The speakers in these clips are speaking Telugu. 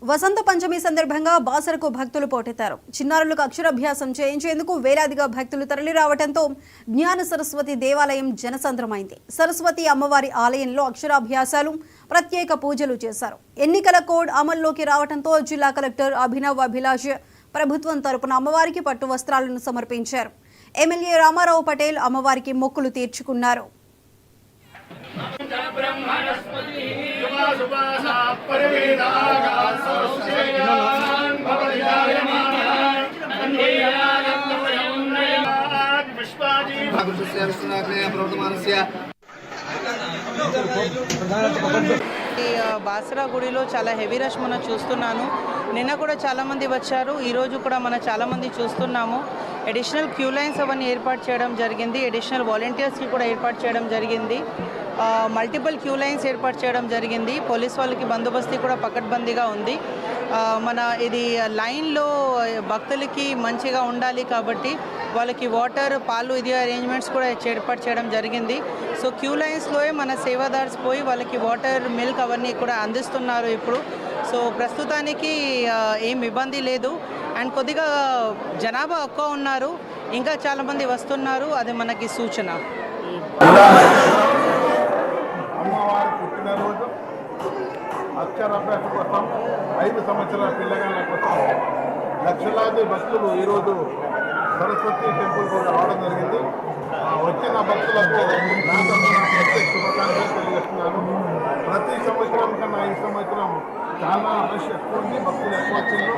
వసంత పంచమి సందర్భంగా బాసరకు భక్తులు పోటెత్తారు. చిన్నారులకు అక్షరాభ్యాసం చేయించేందుకు వేలాదిగా భక్తులు తరలిరావడంతో జ్ఞాన సరస్వతి దేవాలయం జనసంద్రమైంది. సరస్వతి అమ్మవారి ఆలయంలో అక్షరాభ్యాసాలు, ప్రత్యేక పూజలు చేశారు. ఎన్నికల కోడ్ అమల్లోకి రావడంతో జిల్లా కలెక్టర్ అభినవ్ అభిలాష్ ప్రభుత్వం తరపున అమ్మవారికి పట్టు వస్త్రాలను సమర్పించారు. ఎమ్మెల్యే రామారావు పటేల్ అమ్మవారికి మొక్కులు తీర్చుకున్నారు. బాసరా గుడిలో చాలా హెవీ రష్ మనం చూస్తున్నాను. నిన్న కూడా చాలామంది వచ్చారు, ఈరోజు కూడా మనం చాలామంది చూస్తున్నాము. అడిషనల్ క్యూ లైన్స్ అవన్నీ ఏర్పాటు చేయడం జరిగింది. అడిషనల్ వాలంటీర్స్కి కూడా ఏర్పాటు చేయడం జరిగింది. మల్టిపుల్ క్యూ లైన్స్ ఏర్పాటు చేయడం జరిగింది. పోలీస్ వాళ్ళకి బందోబస్తీ కూడా పకడ్బందీగా ఉంది. మన ఇది లైన్లో భక్తులకి మంచిగా ఉండాలి కాబట్టి వాళ్ళకి వాటర్, పాలు ఇది అరేంజ్మెంట్స్ కూడా ఏర్పాటు చేయడం జరిగింది. సో క్యూ లైన్స్లో మన సేవాదార్స్ పోయి వాళ్ళకి వాటర్, మిల్క్ అవన్నీ కూడా అందిస్తున్నారు ఇప్పుడు. సో ప్రస్తుతానికి ఏం ఇబ్బంది లేదు. అండ్ కొద్దిగా జనాభా ఎక్కువ ఉన్నారు, ఇంకా చాలామంది వస్తున్నారు, అది మనకి సూచన. అమ్మవారి పుట్టినరోజు అక్షరాభ్యాసం కోసం 5 సంవత్సరాల పిల్లగాళ్ళ కోసం లక్షలాది భక్తులు ఈరోజు సరస్వతి టెంపుల్కు రావడం జరిగింది. వచ్చిన భక్తులకు ప్రత్యేక శుభాకాంక్షలు తెలియజేస్తున్నాను. ప్రతి సంవత్సరం కన్నా ఈ సంవత్సరం చాలా రష్ ఎక్కువ ఉంది, భక్తులు ఎక్కువ వచ్చింది.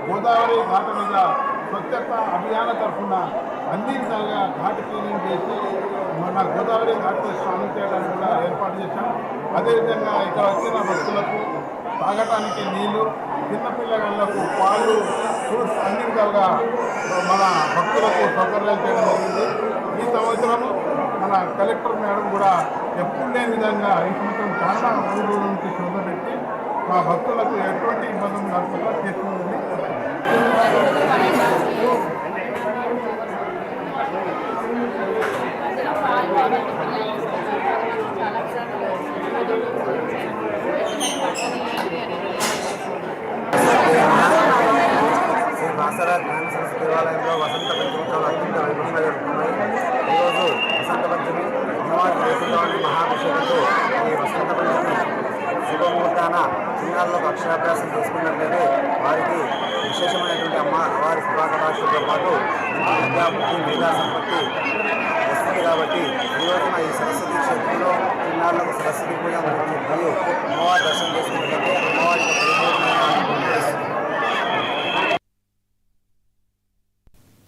గోదావరి ఘాట్ మీద స్వచ్ఛత అభియాన తరఫున అన్ని విధాలుగా ఘాట్ క్లీనింగ్ చేసి మన గోదావరి ఘాట్లో స్నానం చేయడానికి కూడా ఏర్పాటు చేశాం. అదేవిధంగా ఇక్కడ వచ్చిన భక్తులకు తాగటానికి నీళ్లు, చిన్నపిల్లలకు పాలు, ఫ్రూట్స్ అన్ని విధాలుగా మన భక్తులకు సౌకర్యాలు చేయడం జరిగింది. ఈ సంవత్సరం మన కలెక్టర్ మేడం కూడా ఎప్పుడు లేని విధంగా ఈ సంవత్సరం చాలా ఊళ్ళ నుంచి శ్రద్ధ పెట్టి మా భక్తులకు ఎటువంటి ఇబ్బందులు కలగకుండా చేస్తుందని బాసరా జ్ఞాన సరస్వతి దేవాలయంలో వసంత పంచమి అత్యంత వైభవంగా జరుగుతున్నాయి. ఈరోజు వసంత పంచమి అమ్మవారి దేశంలోని మహాభిషేకంతో ఈ వసంత పంచమి శుభముహూర్తాన చిన్నారులకు అక్షరాభ్యాసం చేసుకున్నట్లయితే వారికి విశేషమైనటువంటి అమ్మవారి శుభాకాంక్షలతో పాటు విద్యాబుద్ధి, మేధా సంపత్తి వస్తుంది. కాబట్టి ఈ రోజున ఈ సరస్వతి క్షేత్రంలో చిన్నారులకు సరస్వతి పూజ మరియు అమ్మవారి దర్శనం చేసుకున్నట్లయితే అమ్మవారి